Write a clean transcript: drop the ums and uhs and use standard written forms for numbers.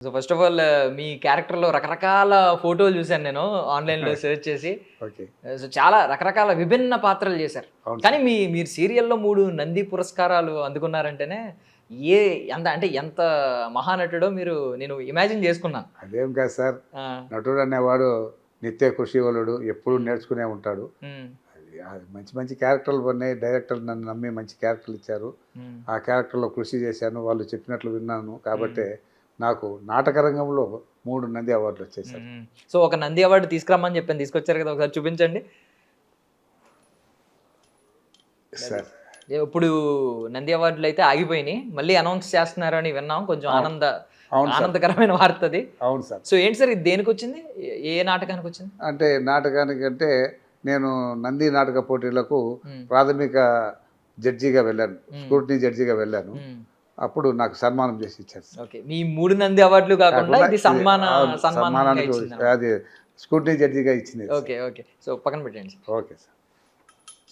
So first of all మీ క్యారెక్టర్‌లో రకరకాల ఫోటోలు చూసాను నేను ఆన్‌లైన్‌లో సెర్చ్ చేసి. ఓకే. సో చాలా రకరకాల విభిన్న పాత్రలు చేశారు. అవును కానీ సార్. మీరు సీరియల్‌లో 3 నంది పురస్కారాలు అందుకున్నారంటేనే ఏ అంటే ఎంత మహానటుడో నేను ఇమాజిన్ చేసుకున్నాను. అదేం కాదు సార్. ఆ! నటుడు అనేవాడు నిత్య కృషివలుడు. ఎప్పుడూ నేర్చుకునే ఉంటాడు. హ్మ్. అది మంచి మంచి క్యారెక్టర్లు ఉన్నాయి. డైరెక్టర్లు నన్ను నమ్మి మంచి క్యారెక్టర్లు ఇచ్చారు. హ్మ్. ఆ క్యారెక్టర్‌లో కృషి చేశాను. వాళ్ళు చెప్పినట్లు విన్నాను. కాబట్టే హ్మ్. నాకు నాటక రంగంలో 3 నంది అవార్డులు వచ్చాయి సార్. హ్మ్. సో ఒక నంది అవార్డ్ తీసుకురమ్మని చెప్పాను. తీసుకొచ్చారు కదా! ఒకసారి చూపించండి. సార్. ఇప్పుడు నంది అవార్డులు అయితే ఆగిపోయినాయి. మళ్ళీ అనౌన్స్ చేస్తున్నారని విన్నాం. కొంచెం అవును. అవును సార్. ఆనందకరమైన వార్త అది. అవును సార్. సో ఏంటి సార్ ఇది దేనికొచ్చింది? ఏ నాటకానికొచ్చింది? అంటే నాటకానికంటే నేను నంది నాటక పోటీలకు హ్మ్. ప్రాథమిక జడ్జిగా వెళ్ళాను. హ్మ్. స్క్రూటినీ జడ్జిగా వెళ్ళాను. హ్మ్. అప్పుడు నాకు సన్మానం చేసి ఇచ్చారు సార్. ఓకే. మీ 3 నంది అవార్డులు కాకుండా ఇది అవును, సన్మానంగా సన్మానానికి ఇచ్చిందన్నమాట. అది స్క్రూటినీ జడ్జిగా ఇచ్చింది సార్. ఓకే. ఓకే. సో పక్కన పెట్టండి. Okay sir.